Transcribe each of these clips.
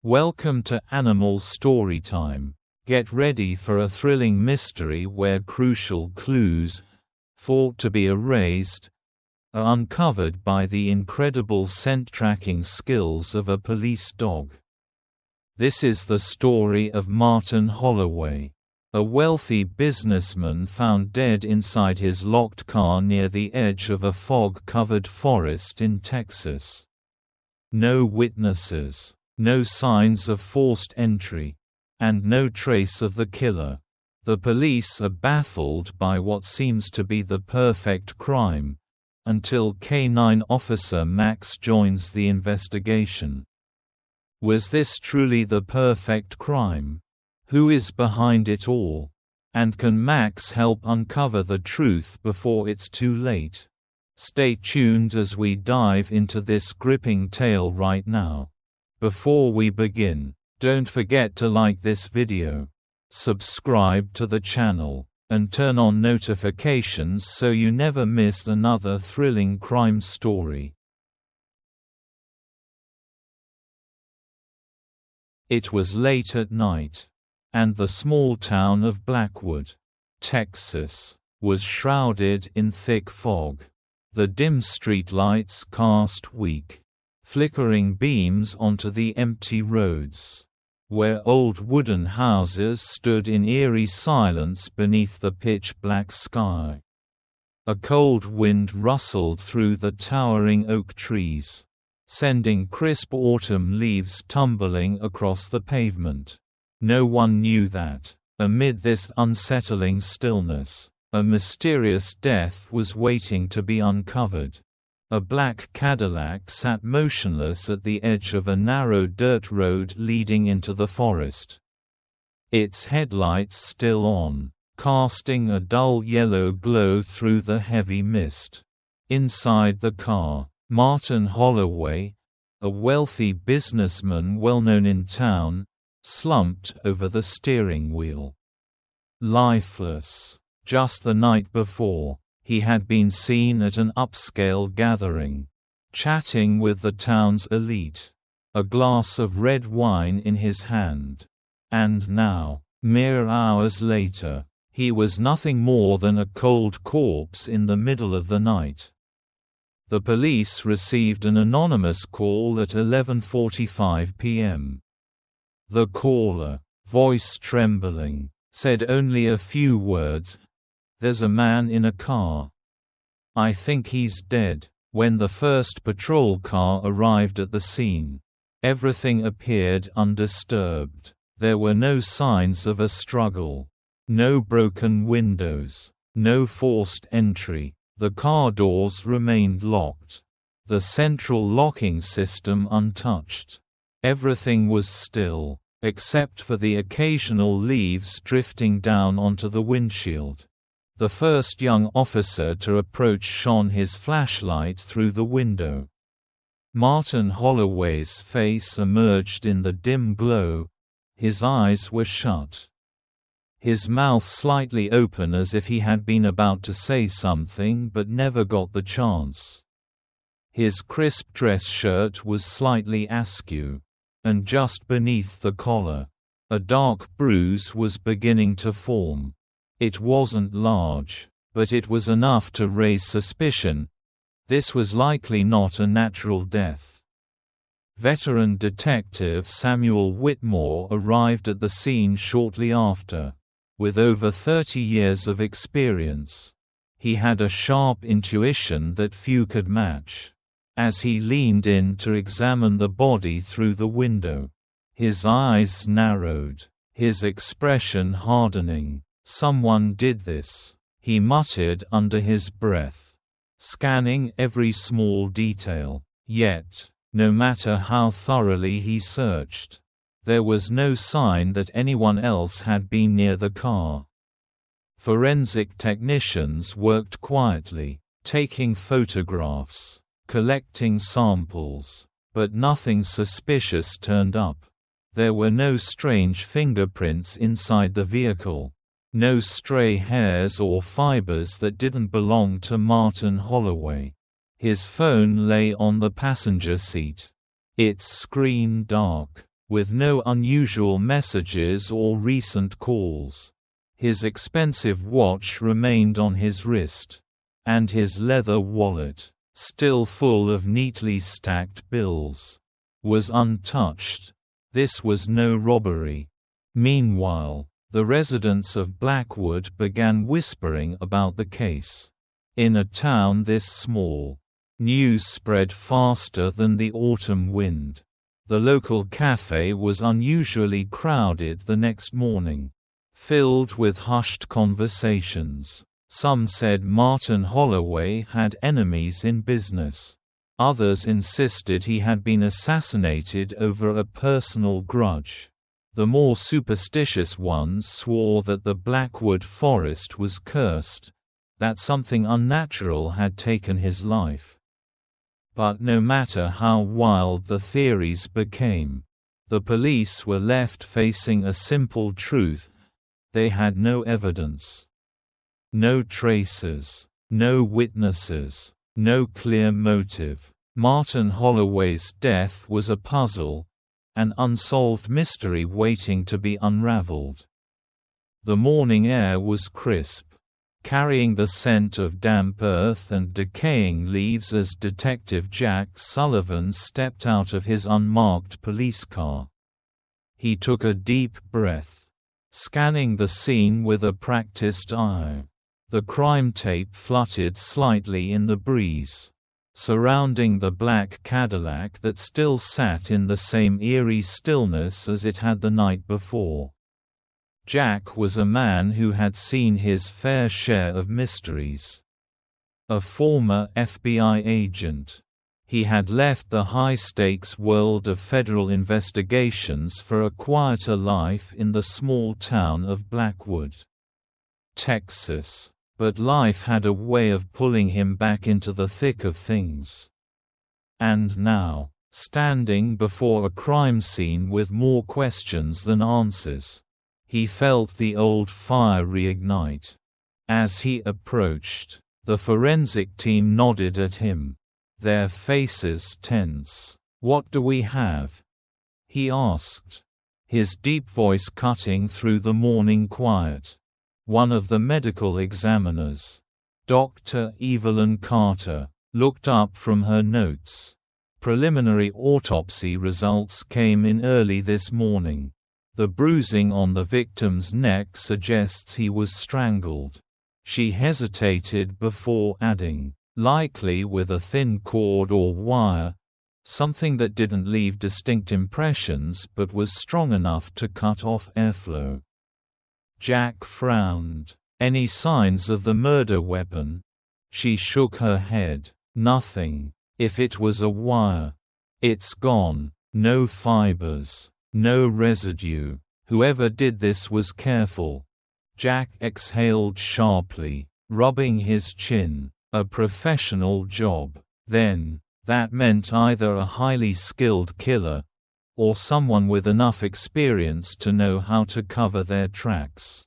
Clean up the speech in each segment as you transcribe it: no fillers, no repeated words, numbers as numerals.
Welcome to Animal Storytime. Get ready for a thrilling mystery where crucial clues, thought to be erased, are uncovered by the incredible scent-tracking skills of a police dog. This is the story of Martin Holloway, a wealthy businessman found dead inside his locked car near the edge of a fog-covered forest in Texas. No witnesses, no signs of forced entry, and no trace of the killer. The police are baffled by what seems to be the perfect crime, until K-9 officer Max joins the investigation. Was this truly the perfect crime? Who is behind it all? And can Max help uncover the truth before it's too late? Stay tuned as we dive into this gripping tale right now. Before we begin, don't forget to like this video, subscribe to the channel, and turn on notifications so you never miss another thrilling crime story. It was late at night, and the small town of Blackwood, Texas, was shrouded in thick fog. The dim streetlights cast weak, flickering beams onto the empty roads, where old wooden houses stood in eerie silence beneath the pitch-black sky. A cold wind rustled through the towering oak trees, sending crisp autumn leaves tumbling across the pavement. No one knew that, amid this unsettling stillness, a mysterious death was waiting to be uncovered. A black Cadillac sat motionless at the edge of a narrow dirt road leading into the forest, its headlights still on, casting a dull yellow glow through the heavy mist. Inside the car, Martin Holloway, a wealthy businessman well known in town, slumped over the steering wheel. Lifeless. Just the night before, he had been seen at an upscale gathering, chatting with the town's elite, a glass of red wine in his hand. And now, mere hours later, he was nothing more than a cold corpse in the middle of the night. The police received an anonymous call at 11:45 p.m. The caller, voice trembling, said only a few words: "There's a man in a car. I think he's dead." When the first patrol car arrived at the scene, everything appeared undisturbed. There were no signs of a struggle, no broken windows, no forced entry. The car doors remained locked, the central locking system untouched. Everything was still, except for the occasional leaves drifting down onto the windshield. The first young officer to approach shone his flashlight through the window. Martin Holloway's face emerged in the dim glow. His eyes were shut, his mouth slightly open as if he had been about to say something but never got the chance. His crisp dress shirt was slightly askew, and just beneath the collar, a dark bruise was beginning to form. It wasn't large, but it was enough to raise suspicion. This was likely not a natural death. Veteran detective Samuel Whitmore arrived at the scene shortly after. With over 30 years of experience, he had a sharp intuition that few could match. As he leaned in to examine the body through the window, his eyes narrowed, his expression hardening. "Someone did this," he muttered under his breath, scanning every small detail. Yet, no matter how thoroughly he searched, there was no sign that anyone else had been near the car. Forensic technicians worked quietly, taking photographs, collecting samples, but nothing suspicious turned up. There were no strange fingerprints inside the vehicle, no stray hairs or fibers that didn't belong to Martin Holloway. His phone lay on the passenger seat, its screen dark. with no unusual messages or recent calls. His expensive watch remained on his wrist, and his leather wallet, still full of neatly stacked bills, was untouched. This was no robbery. Meanwhile, the residents of Blackwood began whispering about the case. In a town this small, news spread faster than the autumn wind. The local cafe was unusually crowded the next morning, filled with hushed conversations. Some said Martin Holloway had enemies in business. Others insisted he had been assassinated over a personal grudge. The more superstitious ones swore that the Blackwood forest was cursed, that something unnatural had taken his life. But no matter how wild the theories became, the police were left facing a simple truth: they had no evidence. No traces, no witnesses, no clear motive. Martin Holloway's death was a puzzle, an unsolved mystery waiting to be unraveled. The morning air was crisp, carrying the scent of damp earth and decaying leaves as Detective Jack Sullivan stepped out of his unmarked police car. He took a deep breath, scanning the scene with a practiced eye. The crime tape fluttered slightly in the breeze, surrounding the black Cadillac that still sat in the same eerie stillness as it had the night before. Jack was a man who had seen his fair share of mysteries. A former FBI agent, he had left the high-stakes world of federal investigations for a quieter life in the small town of Blackwood, Texas. But life had a way of pulling him back into the thick of things. And now, standing before a crime scene with more questions than answers, he felt the old fire reignite. As he approached, the forensic team nodded at him, their faces tense. "What do we have?" he asked, his deep voice cutting through the morning quiet. One of the medical examiners, Dr. Evelyn Carter, looked up from her notes. Preliminary autopsy results came in early this morning. The bruising on the victim's neck suggests he was strangled. She hesitated before adding, "likely with a thin cord or wire, something that didn't leave distinct impressions but was strong enough to cut off airflow." Jack frowned. "Any signs of the murder weapon?" She shook her head. "Nothing. If it was a wire, it's gone. No fibers. No residue. Whoever did this was careful." Jack exhaled sharply, rubbing his chin. "A professional job. Then, that meant either a highly skilled killer, or someone with enough experience to know how to cover their tracks."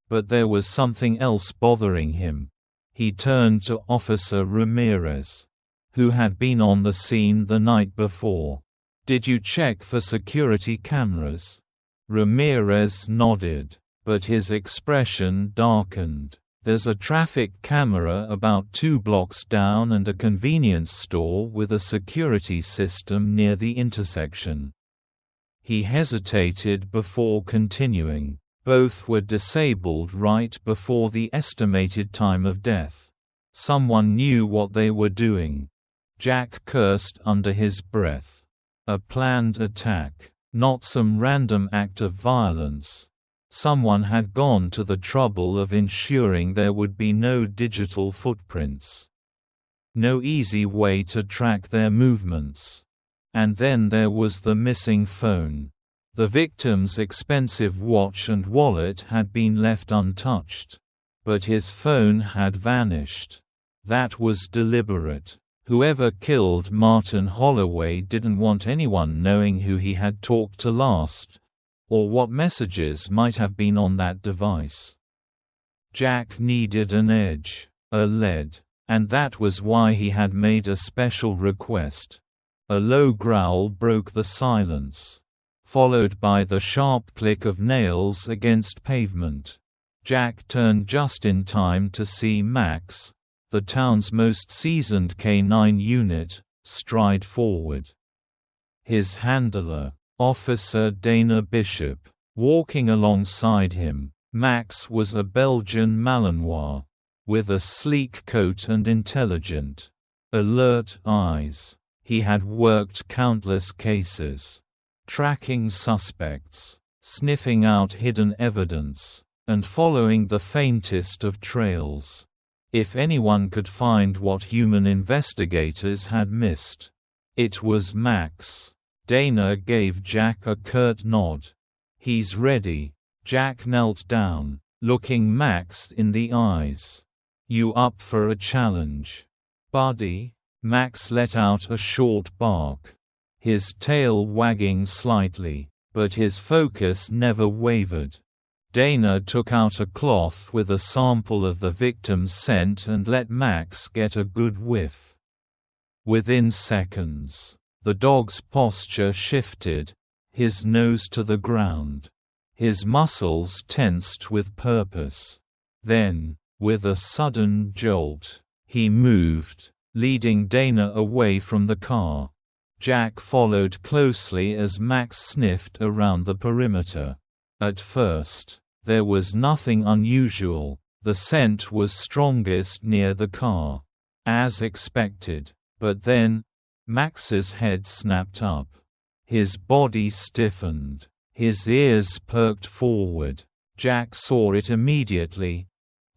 But there was something else bothering him. He turned to Officer Ramirez, who had been on the scene the night before. "Did you check for security cameras?" Ramirez nodded, but his expression darkened. "There's a traffic camera about 2 blocks down and a convenience store with a security system near the intersection." He hesitated before continuing. "Both were disabled right before the estimated time of death. Someone knew what they were doing." Jack cursed under his breath. A planned attack, not some random act of violence. Someone had gone to the trouble of ensuring there would be no digital footprints, no easy way to track their movements. And then there was the missing phone. The victim's expensive watch and wallet had been left untouched. But his phone had vanished. That was deliberate. Whoever killed Martin Holloway didn't want anyone knowing who he had talked to last, or what messages might have been on that device. Jack needed an edge, a lead, and that was why he had made a special request. A low growl broke the silence. followed by the sharp click of nails against pavement. Jack turned just in time to see Max, the town's most seasoned K-9 unit, stride forward. His handler, Officer Dana Bishop, walking alongside him. Max was a Belgian Malinois, with a sleek coat and intelligent, alert eyes. He had worked countless cases, tracking suspects, sniffing out hidden evidence, and following the faintest of trails. If anyone could find what human investigators had missed, it was Max. Dana gave Jack a curt nod. "He's ready." Jack knelt down, looking Max in the eyes. "You up for a challenge, buddy?" Max let out a short bark, his tail wagging slightly, but his focus never wavered. Dana took out a cloth with a sample of the victim's scent and let Max get a good whiff. Within seconds, the dog's posture shifted, his nose to the ground, his muscles tensed with purpose. Then, with a sudden jolt, he moved, leading Dana away from the car. Jack followed closely as Max sniffed around the perimeter. At first, there was nothing unusual. The scent was strongest near the car, as expected. But then, Max's head snapped up. His body stiffened. His ears perked forward. Jack saw it immediately.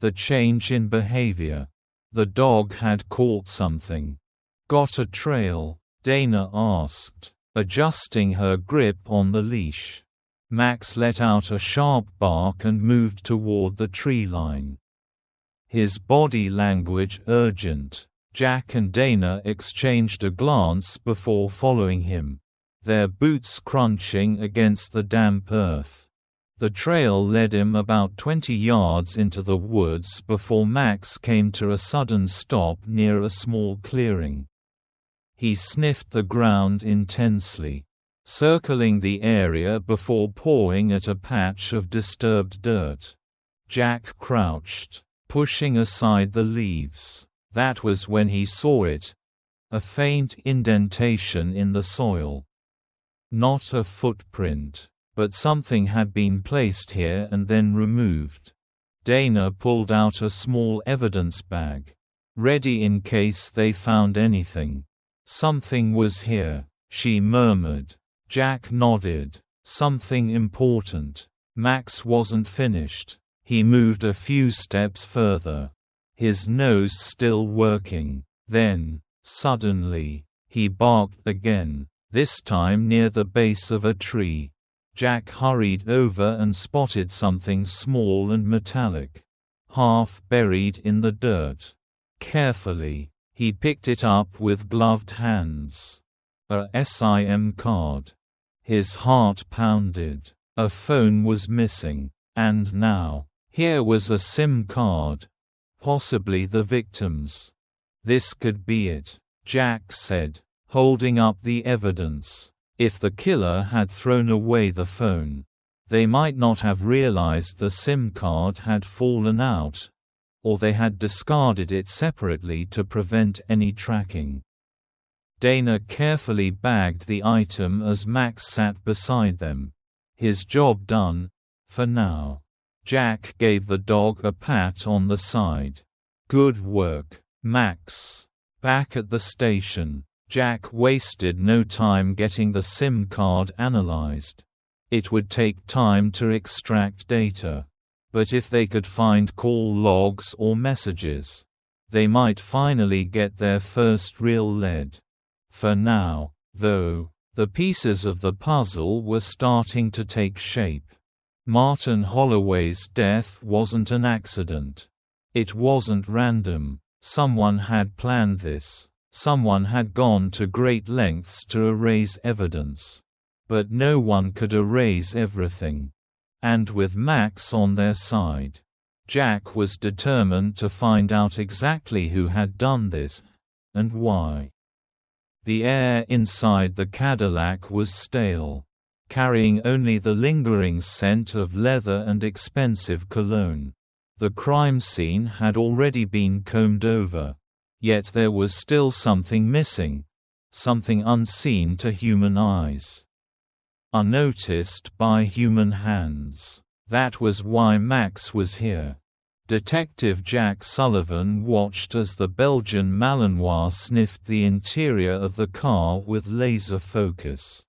The change in behavior. The dog had caught something. "Got a trail?" Dana asked, adjusting her grip on the leash. Max let out a sharp bark and moved toward the tree line. His body language urgent. Jack and Dana exchanged a glance before following him, their boots crunching against the damp earth. The trail led him about 20 yards into the woods before Max came to a sudden stop near a small clearing. He sniffed the ground intensely, circling the area before pawing at a patch of disturbed dirt. Jack crouched, pushing aside the leaves. That was when he saw it, a faint indentation in the soil. Not a footprint, but something had been placed here and then removed. Dana pulled out a small evidence bag, ready in case they found anything. "Something was here," she murmured. Jack nodded. "Something important." Max wasn't finished. He moved a few steps further, his nose still working. Then, suddenly, he barked again, this time near the base of a tree. Jack hurried over and spotted something small and metallic, half buried in the dirt. Carefully, he picked it up with gloved hands. A SIM card. His heart pounded. A phone was missing, and now, here was a SIM card. Possibly the victim's. "This could be it," Jack said, holding up the evidence. If the killer had thrown away the phone, they might not have realized the SIM card had fallen out, or they had discarded it separately to prevent any tracking. Dana carefully bagged the item as Max sat beside them. His job done, for now. Jack gave the dog a pat on the side. "Good work, Max." Back at the station, Jack wasted no time getting the SIM card analyzed. It would take time to extract data. But if they could find call logs or messages, they might finally get their first real lead. For now, though, the pieces of the puzzle were starting to take shape. Martin Holloway's death wasn't an accident. It wasn't random. Someone had planned this. Someone had gone to great lengths to erase evidence. But no one could erase everything. And with Max on their side, Jack was determined to find out exactly who had done this, and why. The air inside the Cadillac was stale. carrying only the lingering scent of leather and expensive cologne. The crime scene had already been combed over. Yet there was still something missing, something unseen to human eyes, unnoticed by human hands. That was why Max was here. Detective Jack Sullivan watched as the Belgian Malinois sniffed the interior of the car with laser focus.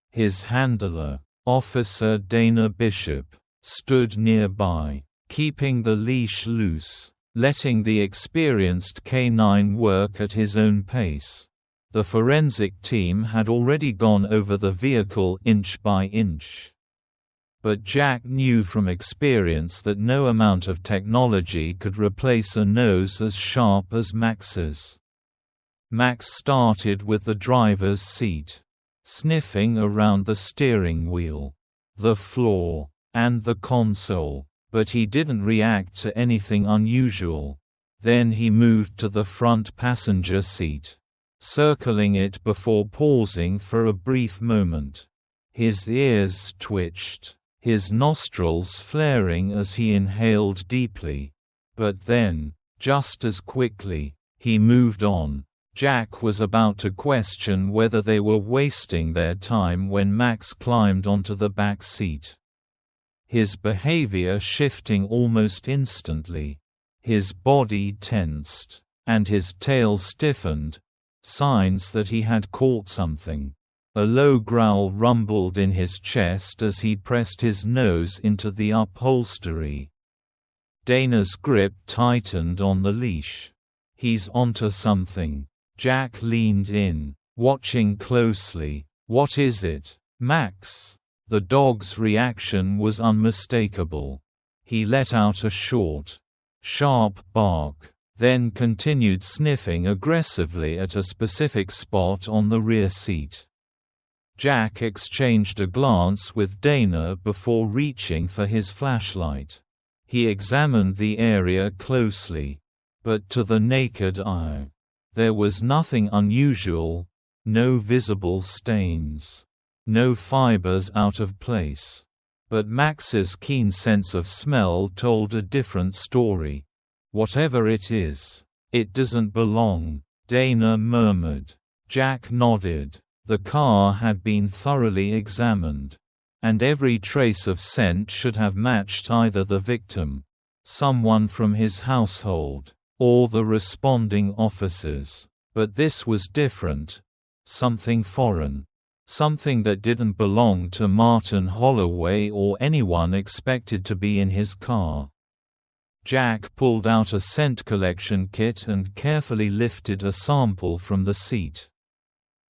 His handler, Officer Dana Bishop, stood nearby, keeping the leash loose, letting the experienced canine work at his own pace. The forensic team had already gone over the vehicle inch by inch. But Jack knew from experience that no amount of technology could replace a nose as sharp as Max's. Max started with the driver's seat, sniffing around the steering wheel, the floor, and the console, but he didn't react to anything unusual. Then he moved to the front passenger seat, circling it before pausing for a brief moment. His ears twitched, his nostrils flaring as he inhaled deeply. But then, just as quickly, he moved on. Jack was about to question whether they were wasting their time when Max climbed onto the back seat, his behavior shifting almost instantly. His body tensed, and his tail stiffened, signs that he had caught something. A low growl rumbled in his chest as he pressed his nose into the upholstery. Dana's grip tightened on the leash. "He's onto something." Jack leaned in, watching closely. "What is it, Max?" The dog's reaction was unmistakable. He let out a short, sharp bark, then continued sniffing aggressively at a specific spot on the rear seat. Jack exchanged a glance with Dana before reaching for his flashlight. He examined the area closely, but to the naked eye, there was nothing unusual, no visible stains, no fibers out of place. But Max's keen sense of smell told a different story. "Whatever it is, it doesn't belong," Dana murmured. Jack nodded. The car had been thoroughly examined, and every trace of scent should have matched either the victim, someone from his household, or the responding officers. But this was different, something foreign, something that didn't belong to Martin Holloway or anyone expected to be in his car. Jack pulled out a scent collection kit and carefully lifted a sample from the seat.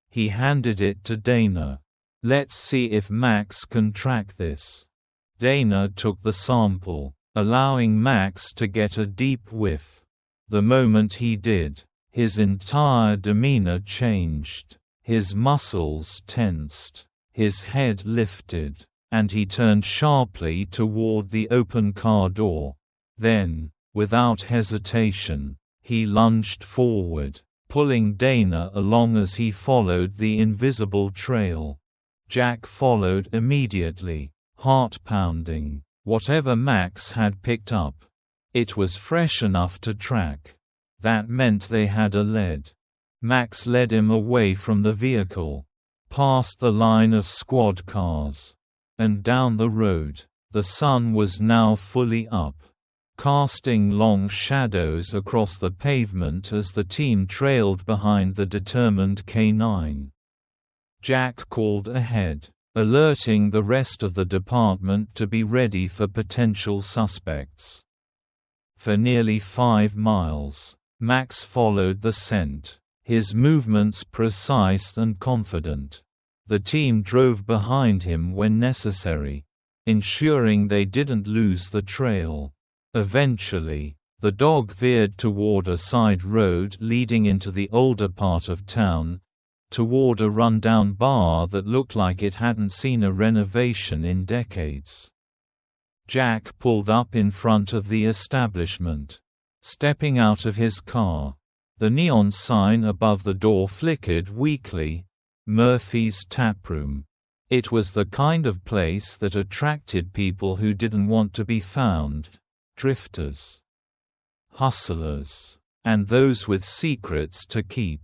He handed it to Dana. "Let's see if Max can track this." Dana took the sample, allowing Max to get a deep whiff. The moment he did, his entire demeanor changed. His muscles tensed, his head lifted, and he turned sharply toward the open car door. Then, without hesitation, he lunged forward, pulling Dana along as he followed the invisible trail. Jack followed immediately, heart pounding. Whatever Max had picked up, it was fresh enough to track. That meant they had a lead. Max led him away from the vehicle, past the line of squad cars, and down the road. The sun was now fully up, casting long shadows across the pavement as the team trailed behind the determined canine. Jack called ahead, alerting the rest of the department to be ready for potential suspects. For nearly 5 miles, Max followed the scent, his movements precise and confident. The team drove behind him when necessary, ensuring they didn't lose the trail. Eventually, the dog veered toward a side road leading into the older part of town, toward a rundown bar that looked like it hadn't seen a renovation in decades. Jack pulled up in front of the establishment. Stepping out of his car, the neon sign above the door flickered weakly, "Murphy's Taproom." It was the kind of place that attracted people who didn't want to be found, drifters, hustlers, and those with secrets to keep.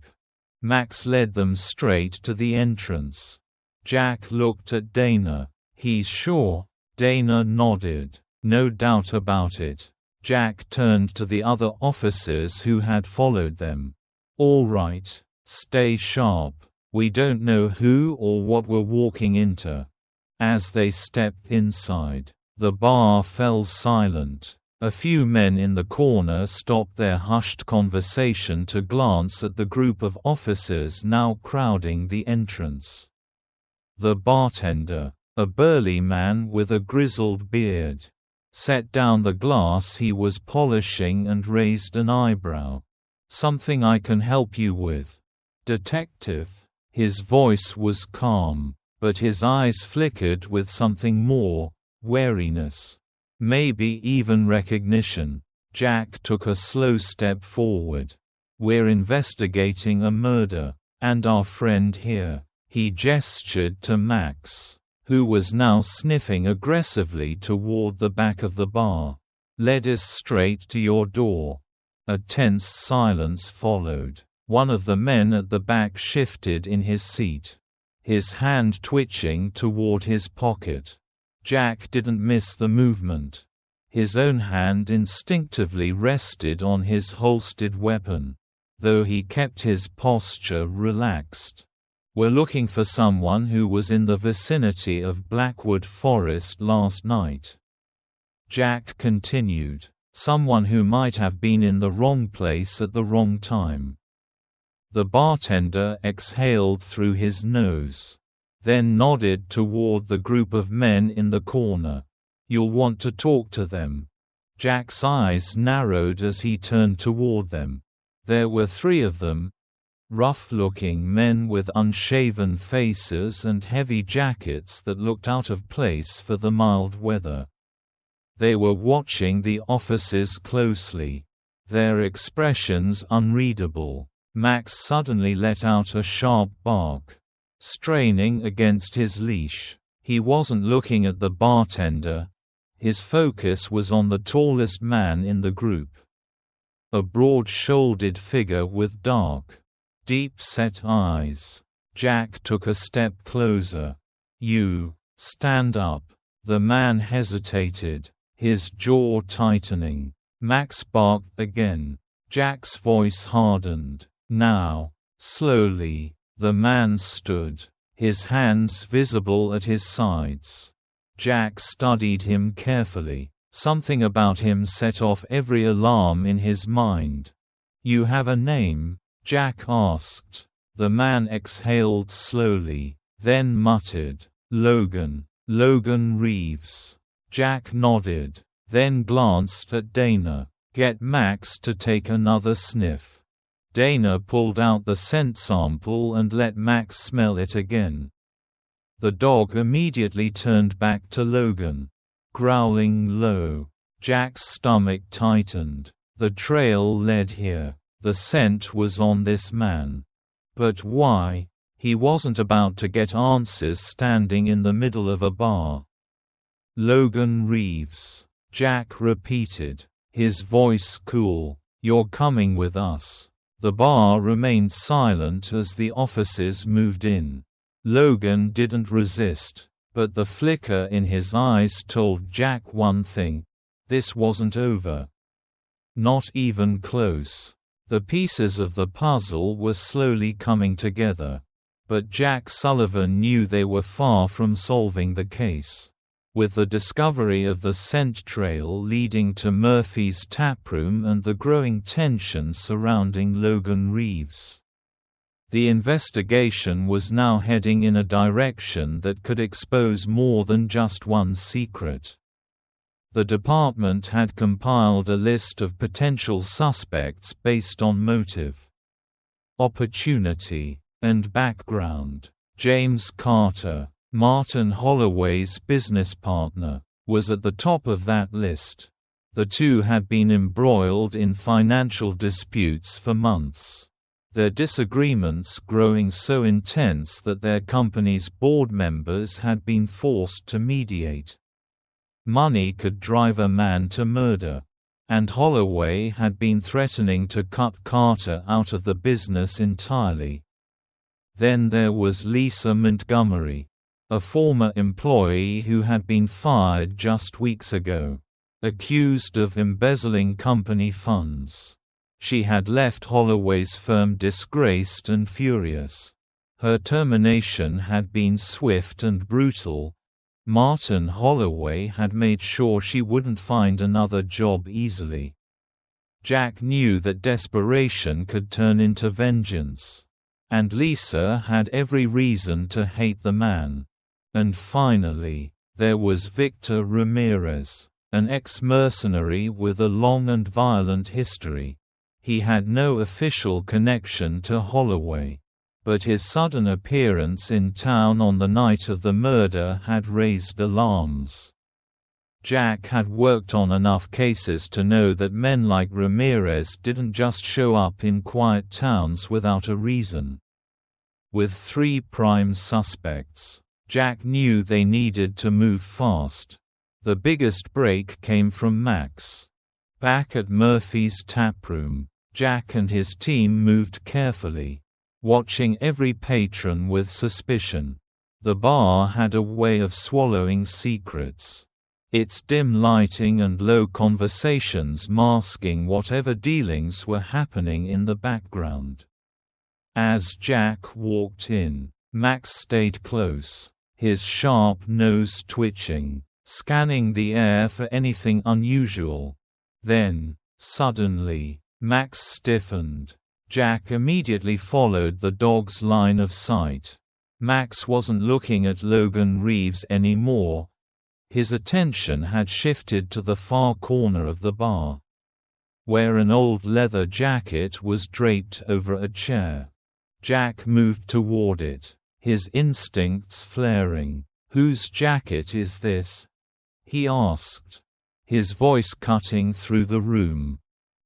Max led them straight to the entrance. Jack looked at Dana. "He's sure?" Dana nodded. "No doubt about it." Jack turned to the other officers who had followed them. "All right, stay sharp. We don't know who or what we're walking into." As they stepped inside, the bar fell silent. A few men in the corner stopped their hushed conversation to glance at the group of officers now crowding the entrance. The bartender, a burly man with a grizzled beard, set down the glass he was polishing and raised an eyebrow. "Something I can help you with, detective?" His voice was calm, but his eyes flickered with something more, wariness. Maybe even recognition. Jack took a slow step forward. "We're investigating a murder, and our friend here," he gestured to Max, who was now sniffing aggressively toward the back of the bar, "led us straight to your door." A tense silence followed. One of the men at the back shifted in his seat, his hand twitching toward his pocket. Jack didn't miss the movement. His own hand instinctively rested on his holstered weapon, though he kept his posture relaxed. "We're looking for someone who was in the vicinity of Blackwood Forest last night," Jack continued. "Someone who might have been in the wrong place at the wrong time." The bartender exhaled through his nose, then nodded toward the group of men in the corner. "You'll want to talk to them." Jack's eyes narrowed as he turned toward them. There were three of them, rough-looking men with unshaven faces and heavy jackets that looked out of place for the mild weather. They were watching the officers closely, their expressions unreadable. Max suddenly let out a sharp bark, straining against his leash. He wasn't looking at the bartender. His focus was on the tallest man in the group. A broad-shouldered figure with dark, deep-set eyes. Jack took a step closer. "You, stand up." The man hesitated, his jaw tightening. Max barked again. Jack's voice hardened. "Now." Slowly, the man stood, his hands visible at his sides. Jack studied him carefully. Something about him set off every alarm in his mind. "You have a name?" Jack asked. The man exhaled slowly, then muttered, "Logan. Logan Reeves." Jack nodded, then glanced at Dana. "Get Max to take another sniff." Dana pulled out the scent sample and let Max smell it again. The dog immediately turned back to Logan, growling low. Jack's stomach tightened. The trail led here. The scent was on this man. But why? He wasn't about to get answers standing in the middle of a bar. "Logan Reeves," Jack repeated, his voice cool. "You're coming with us." The bar remained silent as the officers moved in. Logan didn't resist, but the flicker in his eyes told Jack one thing: this wasn't over. Not even close. The pieces of the puzzle were slowly coming together. But Jack Sullivan knew they were far from solving the case. With the discovery of the scent trail leading to Murphy's taproom and the growing tension surrounding Logan Reeves, the investigation was now heading in a direction that could expose more than just one secret. The department had compiled a list of potential suspects based on motive, opportunity, and background. James Carter, Martin Holloway's business partner, was at the top of that list. The two had been embroiled in financial disputes for months. their disagreements growing so intense that their company's board members had been forced to mediate. Money could drive a man to murder, and Holloway had been threatening to cut Carter out of the business entirely. Then there was Lisa Montgomery, a former employee who had been fired just weeks ago, accused of embezzling company funds. She had left Holloway's firm disgraced and furious. Her termination had been swift and brutal. Martin Holloway had made sure she wouldn't find another job easily. Jack knew that desperation could turn into vengeance. And Lisa had every reason to hate the man. And finally, there was Victor Ramirez, an ex-mercenary with a long and violent history. He had no official connection to Holloway, but his sudden appearance in town on the night of the murder had raised alarms. Jack had worked on enough cases to know that men like Ramirez didn't just show up in quiet towns without a reason. With 3 prime suspects, Jack knew they needed to move fast. The biggest break came from Max. Back at Murphy's taproom, Jack and his team moved carefully, watching every patron with suspicion. The bar had a way of swallowing secrets, its dim lighting and low conversations masking whatever dealings were happening in the background. As Jack walked in, Max stayed close, his sharp nose twitching, scanning the air for anything unusual. Then, suddenly, Max stiffened. Jack immediately followed the dog's line of sight. Max wasn't looking at Logan Reeves anymore. His attention had shifted to the far corner of the bar, where an old leather jacket was draped over a chair. Jack moved toward it, his instincts flaring. "Whose jacket is this?" he asked, his voice cutting through the room.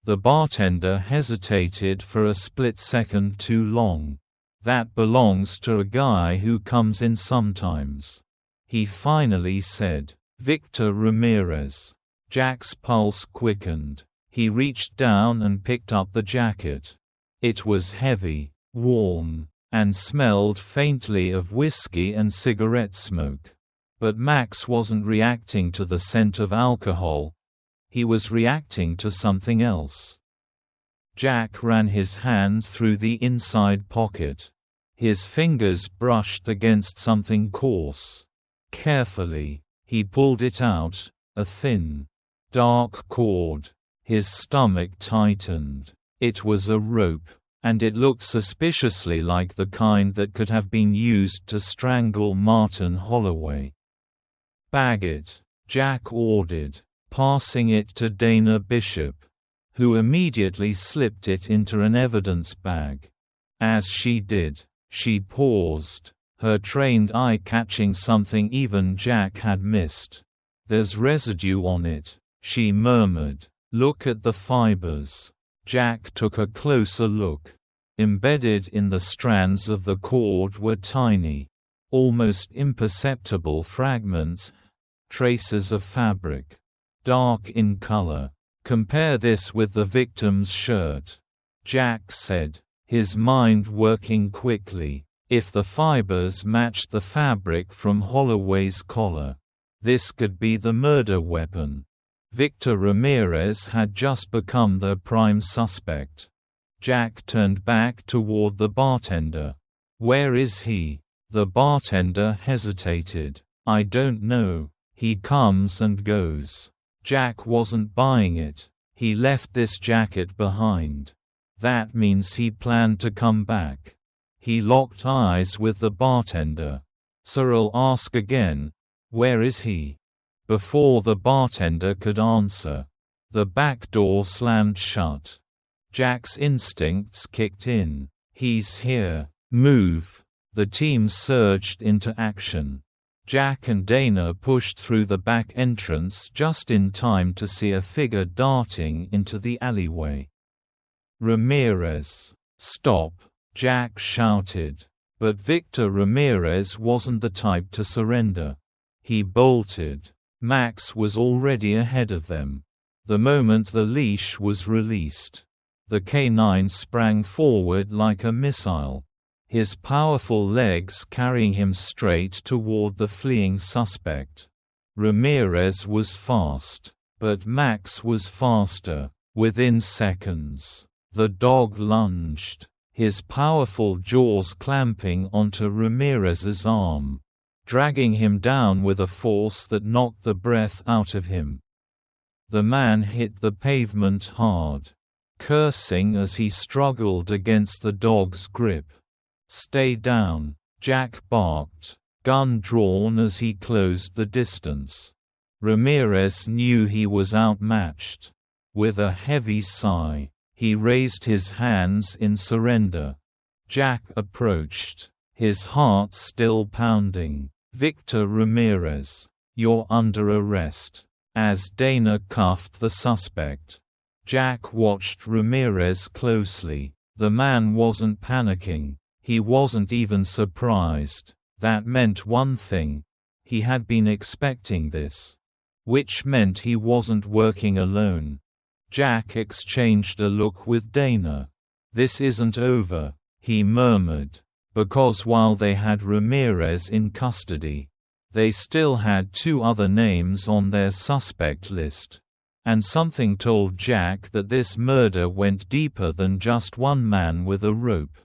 The bartender hesitated for a split second too long. "That belongs to a guy who comes in sometimes," he finally said. "Victor Ramirez." Jack's pulse quickened. He reached down and picked up the jacket. It was heavy, worn, and smelled faintly of whiskey and cigarette smoke. But Max wasn't reacting to the scent of alcohol. He was reacting to something else. Jack ran his hand through the inside pocket. His fingers brushed against something coarse. Carefully, he pulled it out, a thin, dark cord. His stomach tightened. It was a rope, and it looked suspiciously like the kind that could have been used to strangle Martin Holloway. "Bag it," Jack ordered, passing it to Dana Bishop, who immediately slipped it into an evidence bag. As she did, she paused, her trained eye catching something even Jack had missed. "There's residue on it," she murmured. "Look at the fibers." Jack took a closer look. Embedded in the strands of the cord were tiny, almost imperceptible fragments, traces of fabric, dark in color. "Compare this with the victim's shirt," Jack said, his mind working quickly. If the fibers matched the fabric from Holloway's collar, this could be the murder weapon. Victor Ramirez had just become the prime suspect. Jack turned back toward the bartender. "Where is he?" The bartender hesitated. "I don't know. He comes and goes." Jack wasn't buying it. He left this jacket behind. That means he planned to come back. He locked eyes with the bartender. "Cyril, ask again. Where is he?" Before the bartender could answer, the back door slammed shut. Jack's instincts kicked in. "He's here. Move." The team surged into action. Jack and Dana pushed through the back entrance just in time to see a figure darting into the alleyway. Ramirez. "Stop!" Jack shouted. But Victor Ramirez wasn't the type to surrender. He bolted. Max was already ahead of them. The moment the leash was released, the canine sprang forward like a missile, his powerful legs carrying him straight toward the fleeing suspect. Ramirez was fast, but Max was faster. Within seconds, the dog lunged, his powerful jaws clamping onto Ramirez's arm, dragging him down with a force that knocked the breath out of him. The man hit the pavement hard, cursing as he struggled against the dog's grip. "Stay down," Jack barked, gun drawn as he closed the distance. Ramirez knew he was outmatched. With a heavy sigh, he raised his hands in surrender. Jack approached, his heart still pounding. "Victor Ramirez, you're under arrest," as Dana cuffed the suspect. Jack watched Ramirez closely. The man wasn't panicking. He wasn't even surprised. That meant one thing. He had been expecting this. Which meant he wasn't working alone. Jack exchanged a look with Dana. "This isn't over," he murmured, because while they had Ramirez in custody, they still had 2 other names on their suspect list. And something told Jack that this murder went deeper than just one man with a rope.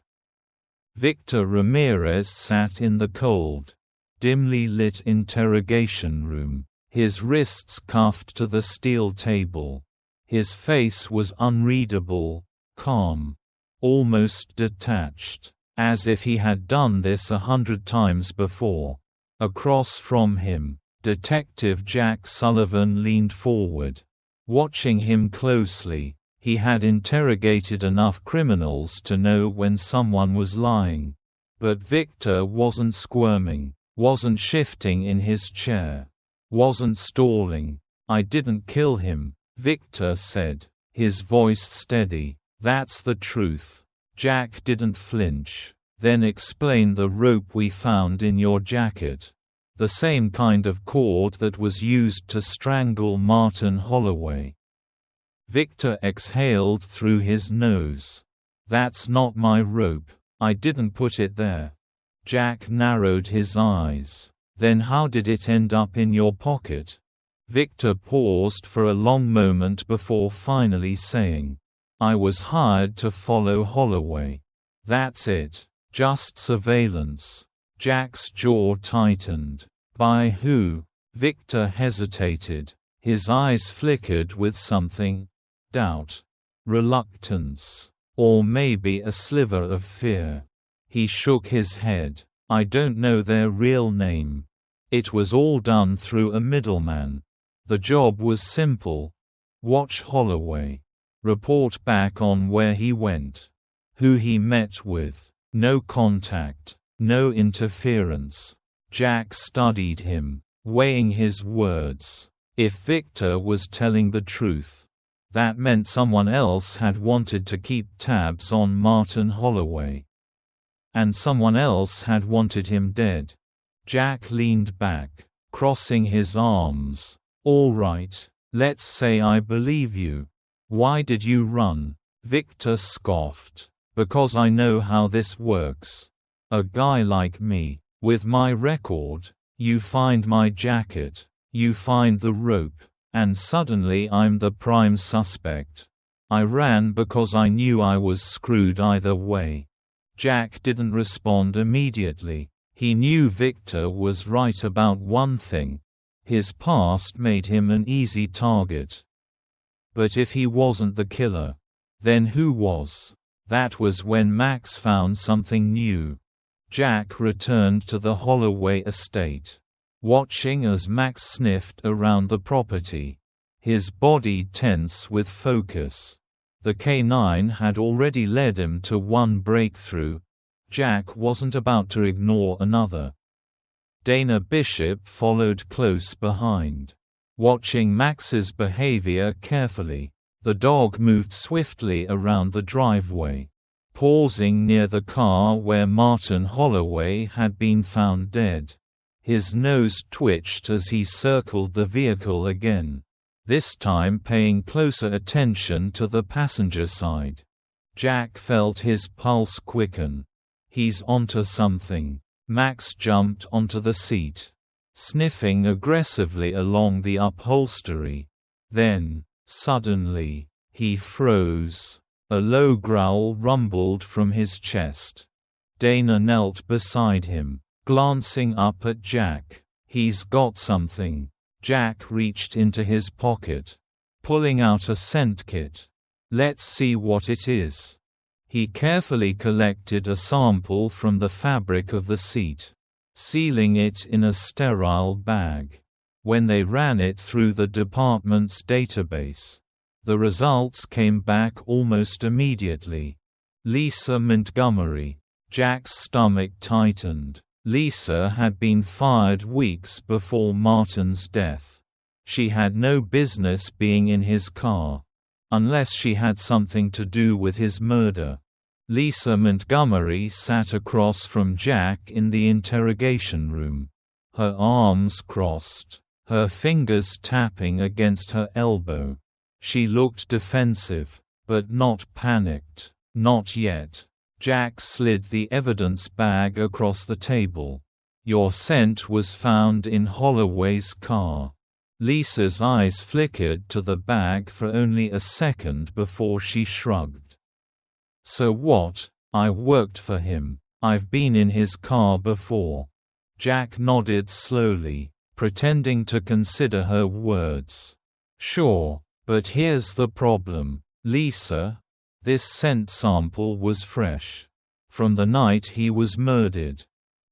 Victor Ramirez sat in the cold, dimly lit interrogation room, his wrists cuffed to the steel table. His face was unreadable, calm, almost detached, as if he had done this 100 times before. Across from him, Detective Jack Sullivan leaned forward, watching him closely. He had interrogated enough criminals to know when someone was lying. But Victor wasn't squirming, wasn't shifting in his chair, wasn't stalling. "I didn't kill him," Victor said, his voice steady. "That's the truth." Jack didn't flinch. "Then explain the rope we found in your jacket. The same kind of cord that was used to strangle Martin Holloway." Victor exhaled through his nose. "That's not my rope. I didn't put it there." Jack narrowed his eyes. "Then how did it end up in your pocket?" Victor paused for a long moment before finally saying, "I was hired to follow Holloway. That's it. Just surveillance." Jack's jaw tightened. "By who?" Victor hesitated. His eyes flickered with something. Doubt. Reluctance. Or maybe a sliver of fear. He shook his head. "I don't know their real name. It was all done through a middleman. The job was simple. Watch Holloway. Report back on where he went. Who he met with. No contact. No interference." Jack studied him, weighing his words. If Victor was telling the truth, that meant someone else had wanted to keep tabs on Martin Holloway. And someone else had wanted him dead. Jack leaned back, crossing his arms. "All right, let's say I believe you. Why did you run?" Victor scoffed. "Because I know how this works. A guy like me, with my record, you find my jacket, you find the rope, and suddenly I'm the prime suspect. I ran because I knew I was screwed either way." Jack didn't respond immediately. He knew Victor was right about one thing. His past made him an easy target. But if he wasn't the killer, then who was? That was when Max found something new. Jack returned to the Holloway estate, watching as Max sniffed around the property, his body tense with focus. The canine had already led him to one breakthrough. Jack wasn't about to ignore another. Dana Bishop followed close behind, watching Max's behavior carefully. The dog moved swiftly around the driveway, pausing near the car where Martin Holloway had been found dead. His nose twitched as he circled the vehicle again, this time paying closer attention to the passenger side. Jack felt his pulse quicken. He's onto something. Max jumped onto the seat, sniffing aggressively along the upholstery. Then, suddenly, he froze. A low growl rumbled from his chest. Dana knelt beside him, glancing up at Jack. "He's got something." Jack reached into his pocket, pulling out a scent kit. "Let's see what it is." He carefully collected a sample from the fabric of the seat, sealing it in a sterile bag. When they ran it through the department's database, the results came back almost immediately. Lisa Montgomery. Jack's stomach tightened. Lisa had been fired weeks before Martin's death. She had no business being in his car, unless she had something to do with his murder. Lisa Montgomery sat across from Jack in the interrogation room, her arms crossed, her fingers tapping against her elbow. She looked defensive, but not panicked. "Not yet." Jack slid the evidence bag across the table. "Your scent was found in Holloway's car." Lisa's eyes flickered to the bag for only a second before she shrugged. "So what? I worked for him. I've been in his car before." Jack nodded slowly, pretending to consider her words. "Sure. But here's the problem, Lisa. This scent sample was fresh. From the night he was murdered."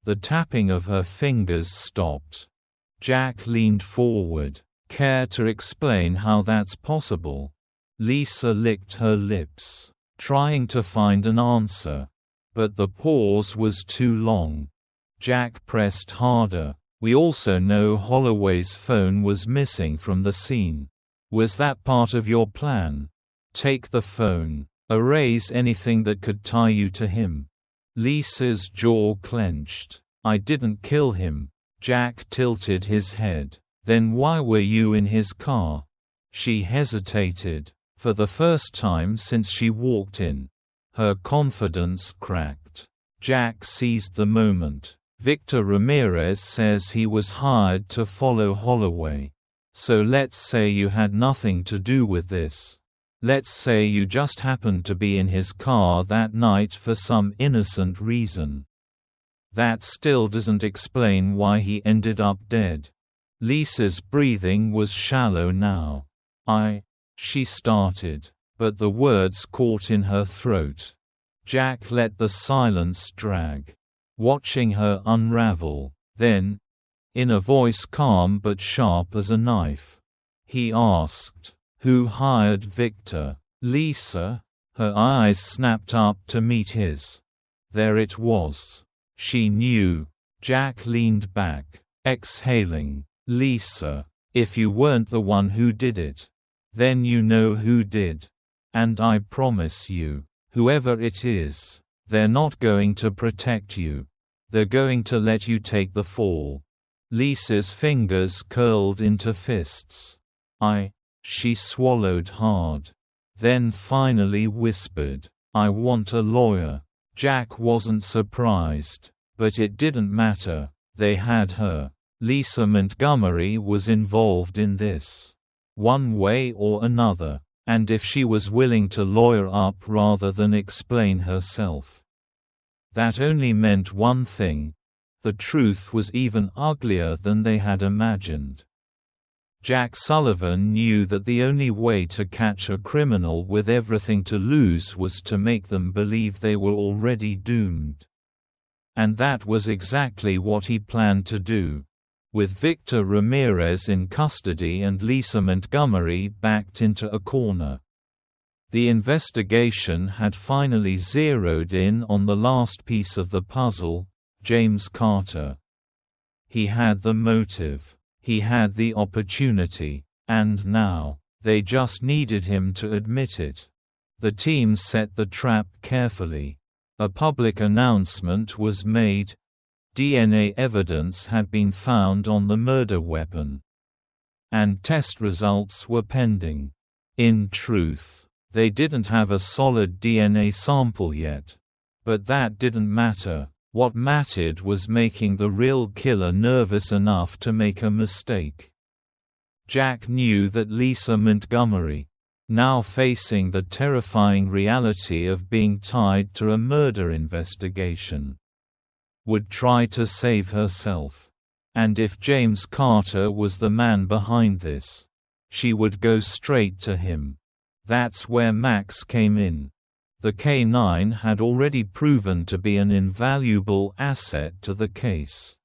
The tapping of her fingers stopped. Jack leaned forward. "Care to explain how that's possible?" Lisa licked her lips, trying to find an answer. But the pause was too long. Jack pressed harder. "We also know Holloway's phone was missing from the scene. Was that part of your plan? Take the phone. Erase anything that could tie you to him." Lisa's jaw clenched. "I didn't kill him." Jack tilted his head. "Then why were you in his car?" She hesitated. For the first time since she walked in, her confidence cracked. Jack seized the moment. "Victor Ramirez says he was hired to follow Holloway. So let's say you had nothing to do with this. Let's say you just happened to be in his car that night for some innocent reason. That still doesn't explain why he ended up dead." Lisa's breathing was shallow now. She started, but the words caught in her throat. Jack let the silence drag, watching her unravel. Then, in a voice calm but sharp as a knife, he asked, "Who hired Victor?" "Lisa." Her eyes snapped up to meet his. There it was. She knew. Jack leaned back, exhaling. "Lisa, if you weren't the one who did it, then you know who did. And I promise you, whoever it is, they're not going to protect you. They're going to let you take the fall." Lisa's fingers curled into fists. She swallowed hard. Then finally whispered, "I want a lawyer." Jack wasn't surprised, but it didn't matter. They had her. Lisa Montgomery was involved in this, one way or another, and if she was willing to lawyer up rather than explain herself, that only meant one thing: the truth was even uglier than they had imagined. Jack Sullivan knew that the only way to catch a criminal with everything to lose was to make them believe they were already doomed. And that was exactly what he planned to do. With Victor Ramirez in custody and Lisa Montgomery backed into a corner, the investigation had finally zeroed in on the last piece of the puzzle: James Carter. He had the motive. He had the opportunity. And now, they just needed him to admit it. The team set the trap carefully. A public announcement was made. DNA evidence had been found on the murder weapon, and test results were pending. In truth, they didn't have a solid DNA sample yet. But that didn't matter. What mattered was making the real killer nervous enough to make a mistake. Jack knew that Lisa Montgomery, now facing the terrifying reality of being tied to a murder investigation, would try to save herself. And if James Carter was the man behind this, she would go straight to him. That's where Max came in. The K-9 had already proven to be an invaluable asset to the case.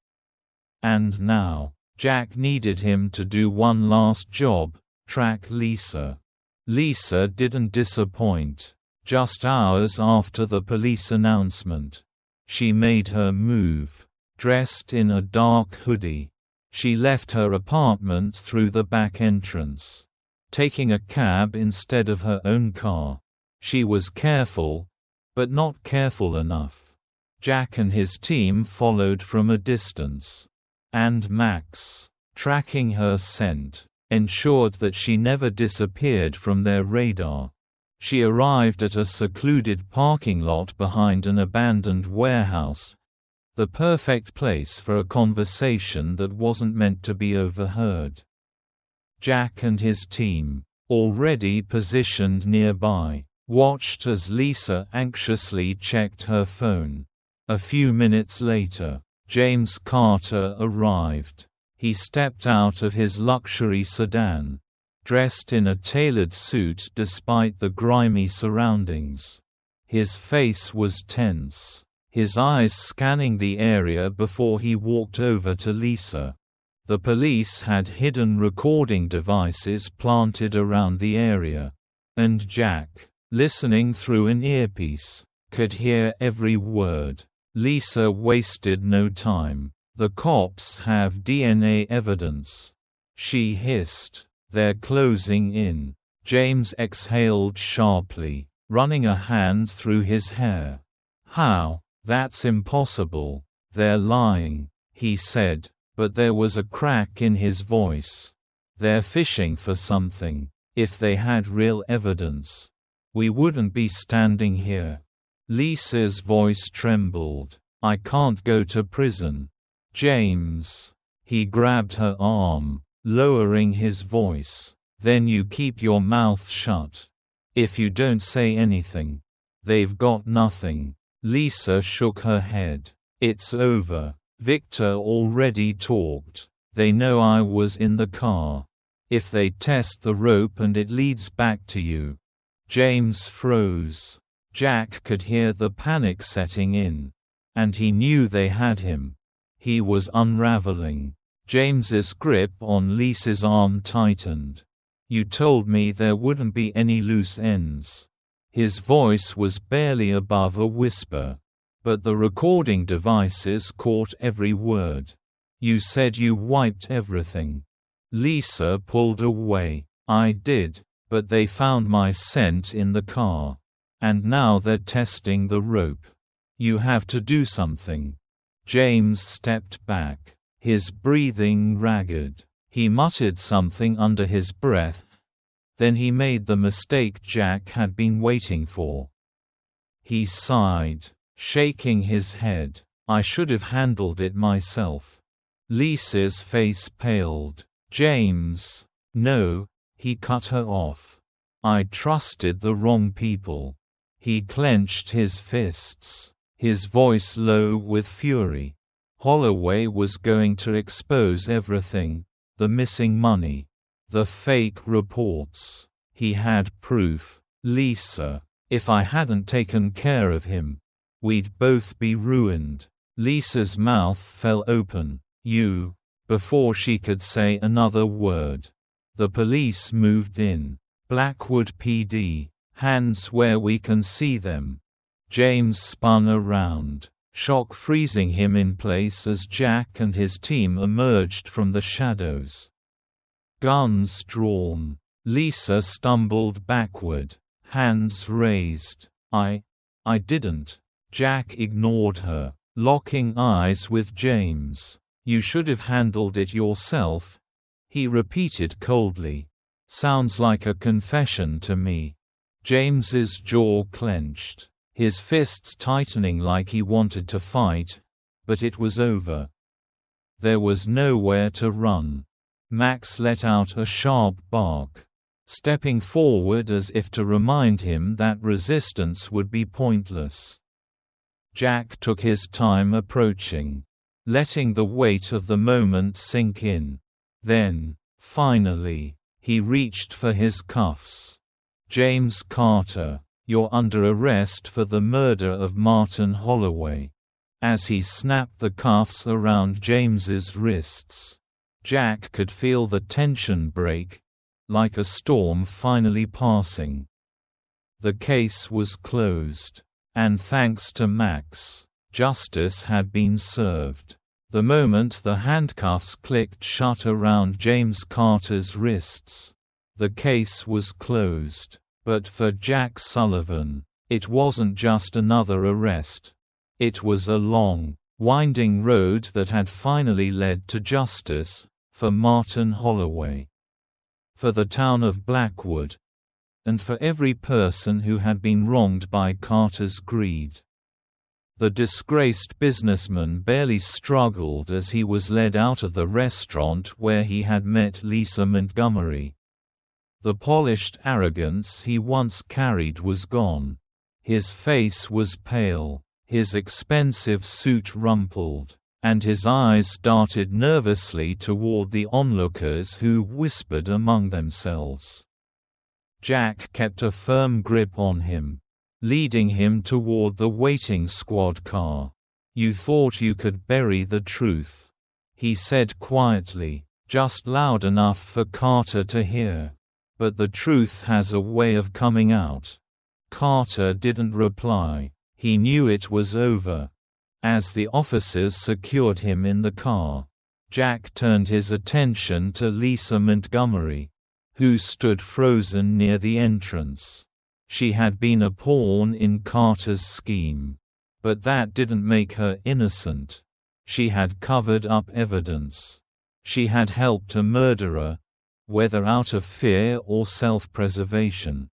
And now, Jack needed him to do one last job: track Lisa. Lisa didn't disappoint. Just hours after the police announcement, she made her move. Dressed in a dark hoodie, she left her apartment through the back entrance, taking a cab instead of her own car. She was careful, but not careful enough. Jack and his team followed from a distance, and Max, tracking her scent, ensured that she never disappeared from their radar. She arrived at a secluded parking lot behind an abandoned warehouse, the perfect place for a conversation that wasn't meant to be overheard. Jack and his team, already positioned nearby, watched as Lisa anxiously checked her phone. A few minutes later, James Carter arrived. He stepped out of his luxury sedan, dressed in a tailored suit despite the grimy surroundings. His face was tense, his eyes scanning the area before he walked over to Lisa. The police had hidden recording devices planted around the area, and Jack, listening through an earpiece, could hear every word. Lisa wasted no time. "The cops have DNA evidence," she hissed. "They're closing in." James exhaled sharply, running a hand through his hair. "How? That's impossible. They're lying," he said, but there was a crack in his voice. "They're fishing for something. If they had real evidence, we wouldn't be standing here." Lisa's voice trembled. "I can't go to prison, James." He grabbed her arm, lowering his voice. "Then you keep your mouth shut. If you don't say anything, they've got nothing." Lisa shook her head. "It's over. Victor already talked. They know I was in the car. If they test the rope and it leads back to you." James froze. Jack could hear the panic setting in, and he knew they had him. He was unraveling. James's grip on Lisa's arm tightened. "You told me there wouldn't be any loose ends." His voice was barely above a whisper, but the recording devices caught every word. "You said you wiped everything." Lisa pulled away. "I did, but they found my scent in the car. And now they're testing the rope. You have to do something." James stepped back, his breathing ragged. He muttered something under his breath. Then he made the mistake Jack had been waiting for. He sighed, shaking his head. "I should have handled it myself." Lisa's face paled. "James." "No," he cut her off. "I trusted the wrong people." He clenched his fists, his voice low with fury. Holloway was going to expose everything: the missing money, the fake reports. He had proof. "Lisa, if I hadn't taken care of him, we'd both be ruined." Lisa's mouth fell open. "You." Before she could say another word, the police moved in. "Blackwood PD. Hands where we can see them." James spun around, shock freezing him in place as Jack and his team emerged from the shadows. Guns drawn. Lisa stumbled backward, hands raised. I didn't. Jack ignored her, locking eyes with James. You should have handled it yourself, he repeated coldly. Sounds like a confession to me. James's jaw clenched, his fists tightening like he wanted to fight, but it was over. There was nowhere to run. Max let out a sharp bark, stepping forward as if to remind him that resistance would be pointless. Jack took his time approaching, letting the weight of the moment sink in. Then, finally, he reached for his cuffs. James Carter, you're under arrest for the murder of Martin Holloway. As he snapped the cuffs around James's wrists, Jack could feel the tension break, like a storm finally passing. The case was closed, and thanks to Max, justice had been served. The moment the handcuffs clicked shut around James Carter's wrists, the case was closed. But for Jack Sullivan, it wasn't just another arrest. It was a long, winding road that had finally led to justice for Martin Holloway, for the town of Blackwood, and for every person who had been wronged by Carter's greed. The disgraced businessman barely struggled as he was led out of the restaurant where he had met Lisa Montgomery. The polished arrogance he once carried was gone. His face was pale, his expensive suit rumpled, and his eyes darted nervously toward the onlookers who whispered among themselves. Jack kept a firm grip on him, leading him toward the waiting squad car. You thought you could bury the truth, he said quietly, just loud enough for Carter to hear. But the truth has a way of coming out. Carter didn't reply. He knew it was over. As the officers secured him in the car, Jack turned his attention to Lisa Montgomery, who stood frozen near the entrance. She had been a pawn in Carter's scheme, but that didn't make her innocent. She had covered up evidence. She had helped a murderer, whether out of fear or self-preservation.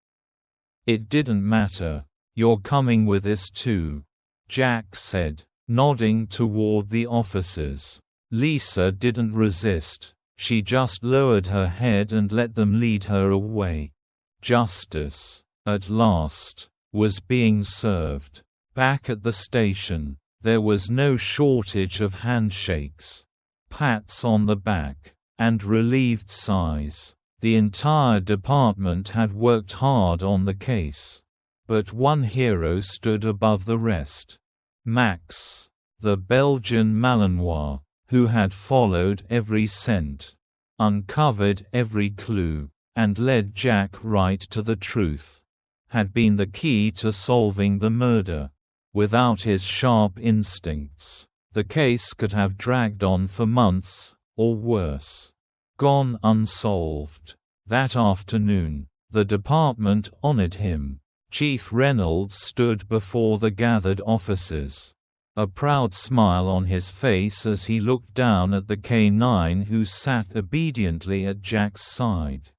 It didn't matter. You're coming with us too, Jack said, nodding toward the officers. Lisa didn't resist. She just lowered her head and let them lead her away. Justice, at last, was being served. Back at the station, there was no shortage of handshakes, pats on the back, and relieved sighs. The entire department had worked hard on the case. But one hero stood above the rest. Max, the Belgian Malinois, who had followed every scent, uncovered every clue, and led Jack right to the truth, had been the key to solving the murder. Without his sharp instincts, the case could have dragged on for months, or worse. Gone unsolved. That afternoon, the department honored him. Chief Reynolds stood before the gathered officers, a proud smile on his face as he looked down at the K-9 who sat obediently at Jack's side.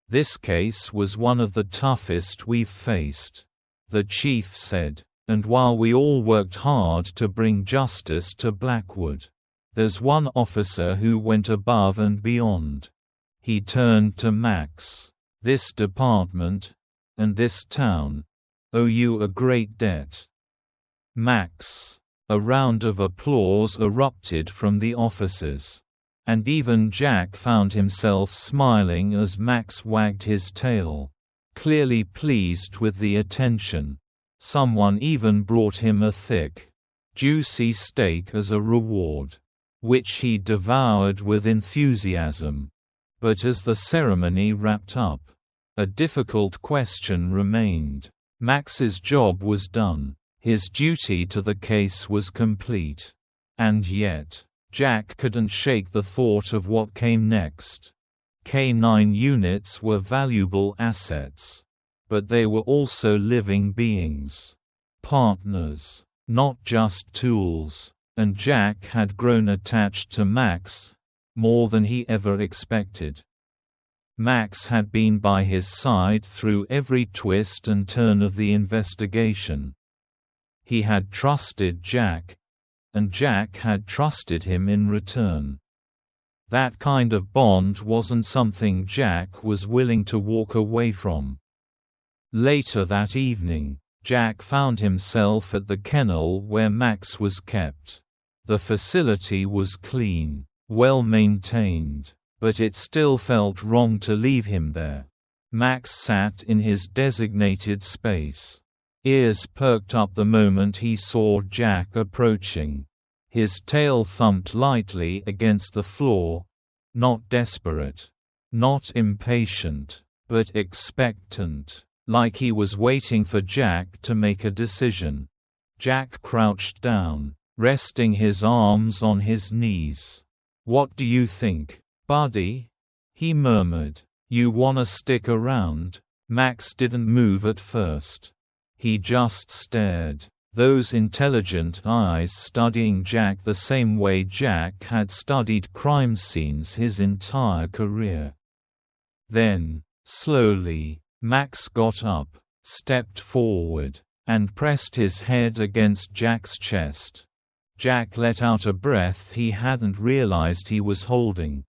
"This case was one of the toughest we've faced," the chief said, "and while we all worked hard to bring justice to Blackwood, there's one officer who went above and beyond." He turned to Max. "This department, and this town, owe you a great debt." Max. A round of applause erupted from the officers. And even Jack found himself smiling as Max wagged his tail, clearly pleased with the attention. Someone even brought him a thick, juicy steak as a reward, which he devoured with enthusiasm. But as the ceremony wrapped up, a difficult question remained. Max's job was done. His duty to the case was complete. And yet, Jack couldn't shake the thought of what came next. K-9 units were valuable assets. but they were also living beings. Partners, not just tools, and Jack had grown attached to Max, more than he ever expected. Max had been by his side through every twist and turn of the investigation. He had trusted Jack, and Jack had trusted him in return. That kind of bond wasn't something Jack was willing to walk away from. Later that evening, Jack found himself at the kennel where Max was kept. The facility was clean, well maintained, but it still felt wrong to leave him there. Max sat in his designated space. Ears perked up the moment he saw Jack approaching. His tail thumped lightly against the floor, not desperate, not impatient, but expectant, like he was waiting for Jack to make a decision. Jack crouched down, resting his arms on his knees. "What do you think, buddy?" he murmured. "You wanna stick around?" Max didn't move at first. He just stared, those intelligent eyes studying Jack the same way Jack had studied crime scenes his entire career. Then, slowly, Max got up, stepped forward, and pressed his head against Jack's chest. Jack let out a breath he hadn't realized he was holding.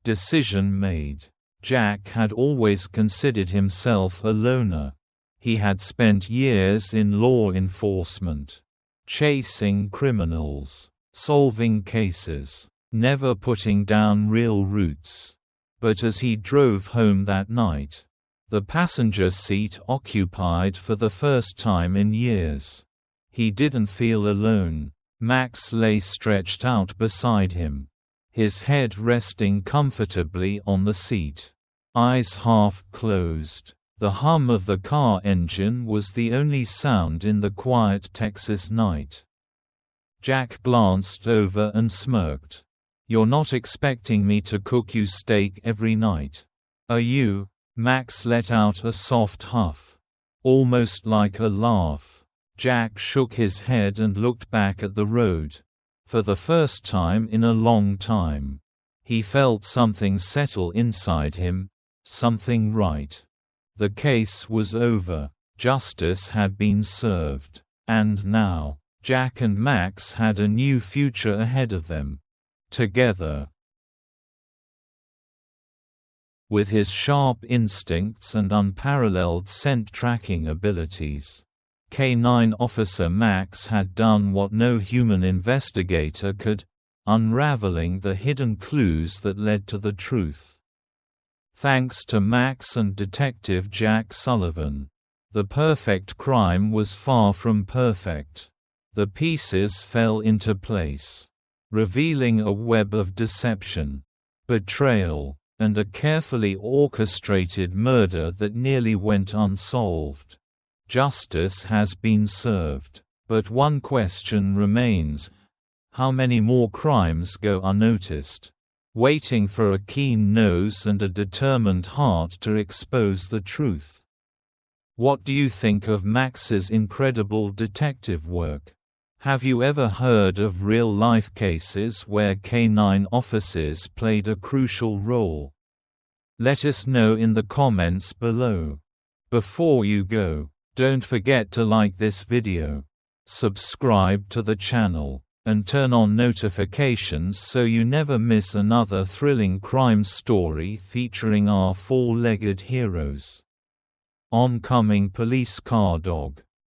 Decision made. Jack had always considered himself a loner. He had spent years in law enforcement, chasing criminals, solving cases, never putting down real roots. But as he drove home that night, the passenger seat occupied for the first time in years, he didn't feel alone. Max lay stretched out beside him, his head resting comfortably on the seat, eyes half closed. The hum of the car engine was the only sound in the quiet Texas night. Jack glanced over and smirked. "You're not expecting me to cook you steak every night, are you?" Max let out a soft huff, almost like a laugh. Jack shook his head and looked back at the road. For the first time in a long time, he felt something settle inside him, something right. The case was over, justice had been served, and now, Jack and Max had a new future ahead of them. Together. With his sharp instincts and unparalleled scent-tracking abilities, K9 Officer Max had done what no human investigator could, unraveling the hidden clues that led to the truth. Thanks to Max and Detective Jack Sullivan, the perfect crime was far from perfect. The pieces fell into place, revealing a web of deception, betrayal, and a carefully orchestrated murder that nearly went unsolved. Justice has been served, but one question remains: how many more crimes go unnoticed, waiting for a keen nose and a determined heart to expose the truth? What do you think of Max's incredible detective work? Have you ever heard of real-life cases where K9 officers played a crucial role? Let us know in the comments below. Before you go, don't forget to like this video, subscribe to the channel, and turn on notifications so you never miss another thrilling crime story featuring our four-legged heroes. Oncoming police car dog.